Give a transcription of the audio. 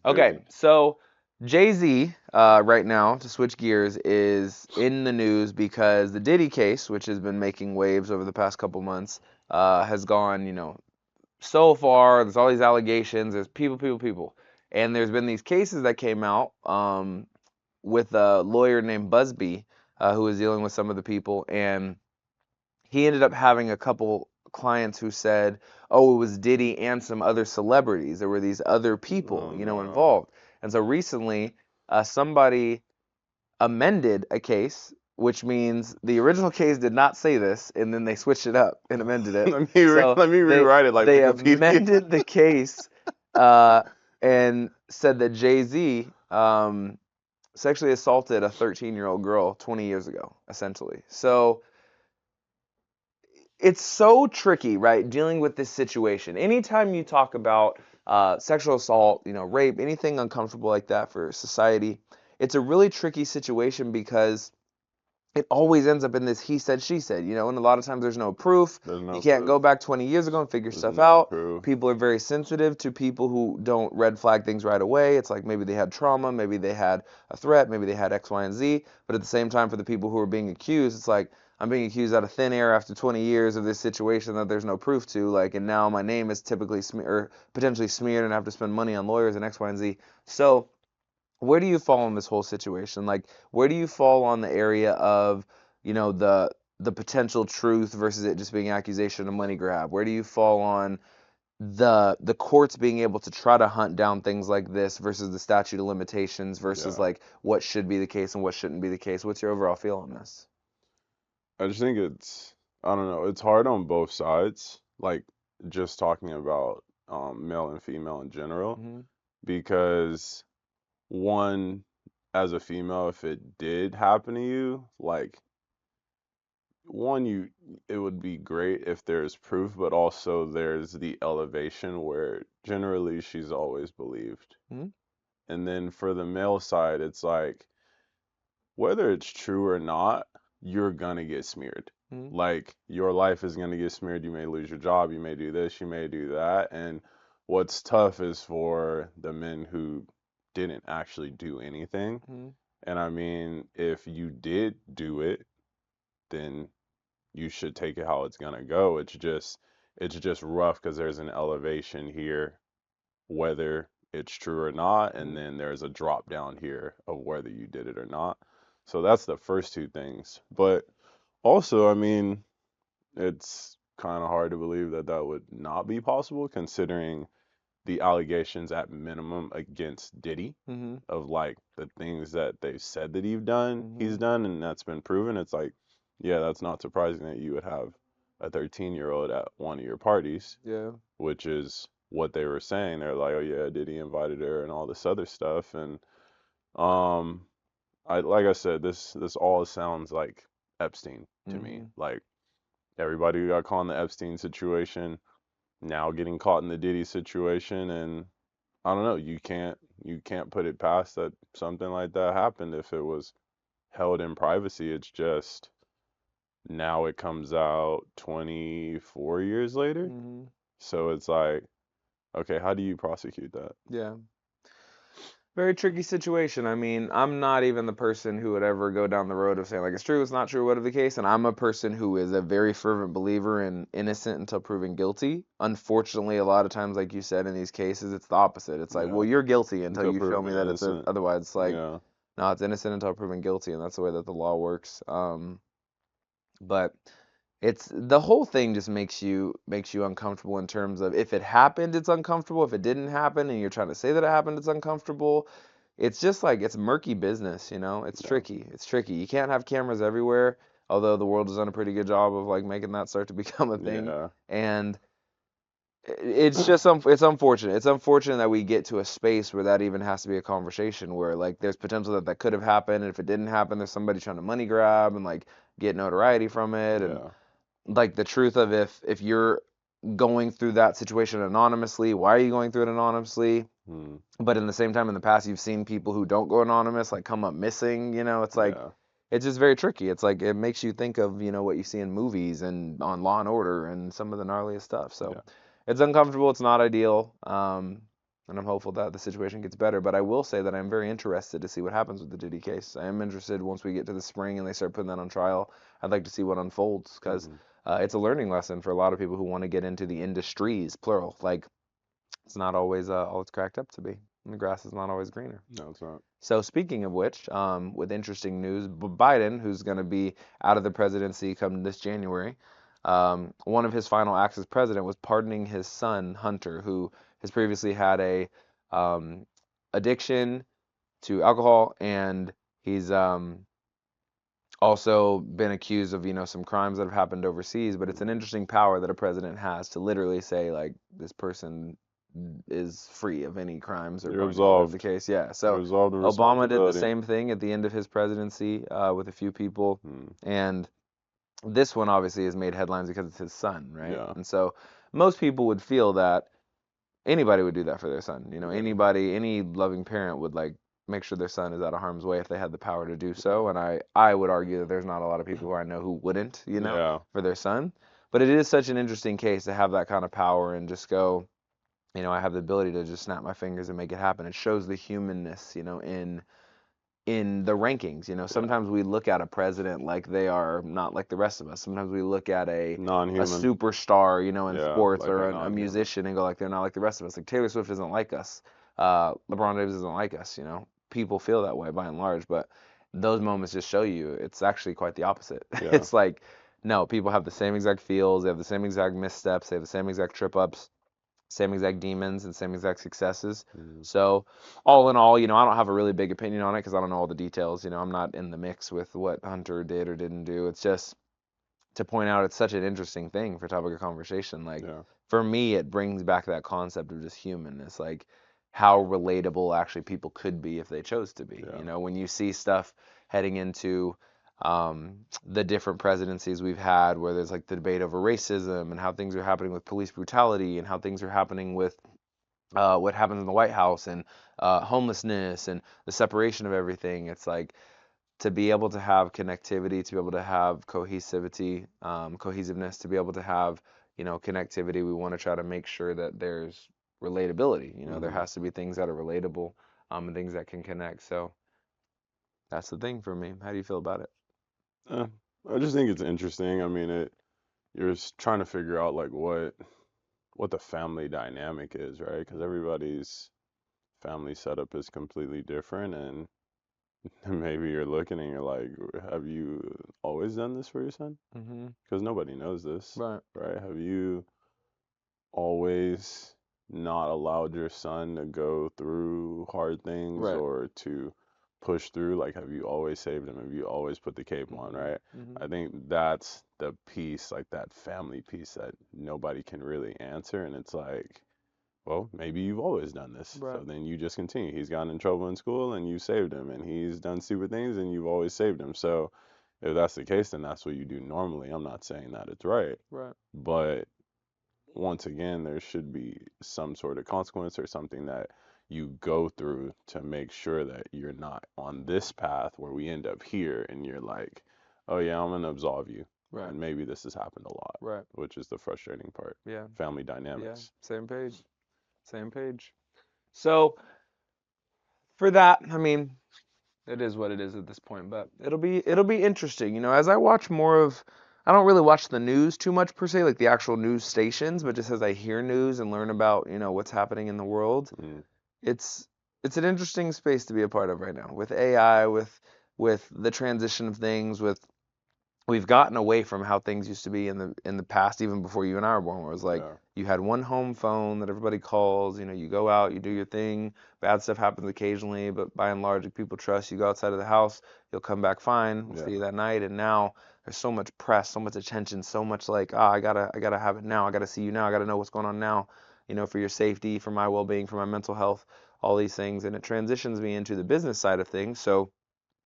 Okay, so Jay-Z, right now, to switch gears, is in the news because the Diddy case, which has been making waves over the past couple months, has gone, so far. There's all these allegations. There's people, and there's been these cases that came out with a lawyer named Busby, who was dealing with some of the people, and he ended up having a couple clients who said, "Oh, it was Diddy and some other celebrities. There were these other people, Oh no. involved." And so recently, somebody amended a case, which means the original case did not say this, and then they switched it up and amended it. So Let me they rewrite it like they Wikipedia. amended the case uh, and said that Jay-Z sexually assaulted a 13-year-old girl 20 years ago, essentially. So it's so tricky, right, dealing with this situation. Anytime you talk about sexual assault, rape, anything uncomfortable like that for society, it's a really tricky situation because it always ends up in this he said, she said, and a lot of times there's no proof. There's You no can't go proof. back 20 years ago and figure There's stuff no out. proof. People are very sensitive to people who don't red flag things right away. It's like maybe they had trauma, maybe they had a threat, maybe they had X, Y, and Z. But at the same time, for the people who are being accused, it's like I'm being accused out of thin air after 20 years of this situation that there's no proof to. Like, and now my name is typically or potentially smeared, and I have to spend money on lawyers and X, Y, and Z. So where do you fall in this whole situation? Like, where do you fall on the area of, the potential truth versus it just being accusation of money grab? Where do you fall on the courts being able to try to hunt down things like this versus the statute of limitations versus Yeah. like what should be the case and what shouldn't be the case? What's your overall feel on this? I just think I don't know, it's hard on both sides. Like just talking about male and female in general, Hmm. because one, as a female, if it did happen to you, like one, it would be great if there's proof, but also there's the elevation where generally she's always believed. Hmm. And then for the male side, it's like whether it's true or not, you're gonna get smeared. Hmm. Like your life is gonna get smeared. You may lose your job, you may do this, you may do that. And what's tough is for the men who didn't actually do anything. Hmm. And I mean, if you did do it, then you should take it how it's gonna go. It's just rough because there's an elevation here, whether it's true or not, and Hmm. then there's a drop down here of whether you did it or not. So that's the first two things. But also, I mean, it's kind of hard to believe that that would not be possible considering the allegations at minimum against Diddy Hmm. of like the things that they've said that he's Hmm. done, and that's been proven. It's like, yeah, that's not surprising that you would have a 13-year-old at one of your parties, Yeah. which is what they were saying. They're like, oh yeah, Diddy invited her and all this other stuff, and um, like I said, this all sounds like Epstein to me. Hmm. Like everybody who got caught in the Epstein situation now getting caught in the Diddy situation, and I don't know, you can't put it past that something like that happened if it was held in privacy. It's just now it comes out 24 years later. Hmm. So it's like, okay, how do you prosecute that? Yeah. Very tricky situation. I mean, I'm not even the person who would ever go down the road of saying like it's true, it's not true, whatever the case. And I'm a person who is a very fervent believer in innocent until proven guilty. Unfortunately, a lot of times, like you said, in these cases, it's the opposite. It's like, well, Yeah, you're guilty until until you show me proven that it's innocent. otherwise. It's like, Yeah, no, it's innocent until proven guilty, and that's the way that the law works. But it's the whole thing just makes you uncomfortable in terms of if it happened, it's uncomfortable. If it didn't happen and you're trying to say that it happened, it's uncomfortable. It's just like it's murky business. It's yeah, tricky. It's tricky. You can't have cameras everywhere, although the world has done a pretty good job of like making that start to become a thing. yeah, And it's just it's unfortunate. It's unfortunate that we get to a space where that even has to be a conversation where like there's potential that that could have happened, and if it didn't happen, there's somebody trying to money grab and like get notoriety from it, and yeah, like the truth of if you're going through that situation anonymously, why are you going through it anonymously? hmm, But in the same time, in the past, you've seen people who don't go anonymous like come up missing. It's like yeah, it's just very tricky. It's like it makes you think of what you see in movies and on Law and Order and some of the gnarliest stuff. So yeah. it's uncomfortable. It's not ideal. and I'm hopeful that the situation gets better. But I will say that I'm very interested to see what happens with the Diddy case. I am interested once we get to the spring and they start putting that on trial. I'd like to see what unfolds because Hmm. it's a learning lesson for a lot of people who want to get into the industries, plural. Like it's not always all it's cracked up to be, and the grass is not always greener. No, it's not. So speaking of which, with interesting news, Biden, who's going to be out of the presidency come this January, one of his final acts as president was pardoning his son Hunter, who has previously had a um, addiction to alcohol, and he's also been accused of some crimes that have happened overseas. But it's an Hmm. interesting power that a president has to literally say like this person is free of any crimes or You're crime, whatever the absolved. case. Yeah. You're So absolved of Obama did the responsibility. same thing at the end of his presidency with a few people, Hmm. and this one obviously has made headlines because it's his son, right? Yeah. And so most people would feel that anybody would do that for their son. Yeah. Anybody, any loving parent would like make sure their son is out of harm's way if they had the power to do so. And I would argue that there's not a lot of people who I know who wouldn't, Yeah. for their son. But it is such an interesting case to have that kind of power and just go, I have the ability to just snap my fingers and make it happen. It shows the humanness, in the rankings. Yeah. Sometimes we look at a president like they are not like the rest of us. Sometimes we look at a Non-human. superstar, in Yeah, sports like or they're a non-human. musician and go like they're not like the rest of us. Like Taylor Swift isn't like us. LeBron James isn't like us. People feel that way by and large, but those moments just show you it's actually quite the opposite. Yeah. It's like no, people have the same exact feels, they have the same exact missteps, they have the same exact trip ups, same exact demons and same exact successes. Mm. So, all in all, I don't have a really big opinion on it because I don't know all the details. I'm not in the mix with what Hunter did or didn't do. It's just to point out it's such an interesting thing for topic of conversation. Like, Yeah. for me, it brings back that concept of just humanness, like how relatable actually people could be if they chose to be. Yeah. When you see stuff heading into the different presidencies we've had, where there's like the debate over racism and how things are happening with police brutality and how things are happening with what happens in the White House and homelessness and the separation of everything. It's like to be able to have connectivity, to be able to have cohesiveness, to be able to have connectivity. We want to try to make sure that there's relatability. There Hmm. has to be things that are relatable and things that can connect. So that's the thing for me. How do you feel about it? Uh, I just think it's interesting. I mean, you're trying to figure out like what the family dynamic is, right? Because everybody's family setup is completely different, and maybe you're looking and you're like, have you always done this for your son? Mm-hmm. Because nobody knows this, Right. right? Have you always not allowed your son to go through hard things Right. or to push through? Like, have you always saved him? Have you always put the cape on, Mm-hmm. right? Mm-hmm. I think that's the piece, like that family piece that nobody can really answer. And it's like, well, maybe you've always done this. Right. So then you just continue. He's gotten in trouble in school and you saved him, and he's done stupid things and you've always saved him. So if that's the case, then that's what you do normally. I'm not saying that it's right, Right. but once again, there should be some sort of consequence or something that you go through to make sure that you're not on this path where we end up here and you're like, oh yeah, I'm gonna absolve you. Right. And maybe this has happened a lot, Right. which is the frustrating part. Yeah. Family Yeah. dynamics. Same page. Same page. So for that, I mean, it is what it is at this point, but it'll be interesting. As I watch more of I don't really watch the news too much per se, like the actual news stations, but just as I hear news and learn about, what's happening in the world, Mm, it's it's an interesting space to be a part of right now with AI, with the transition of things, with we've gotten away from how things used to be in the past, even before you and I were born, where it was like yeah, you had one home phone that everybody calls, you go out, you do your thing, bad stuff happens occasionally, but by and large, if people trust you go outside of the house, you'll come back fine, we'll see yeah, you that night. And now there's so much press, so much attention, so much like, I gotta have it now, I gotta see you now, I gotta know what's going on now, for your safety, for my well-being, for my mental health, all these things. And it transitions me into the business side of things. So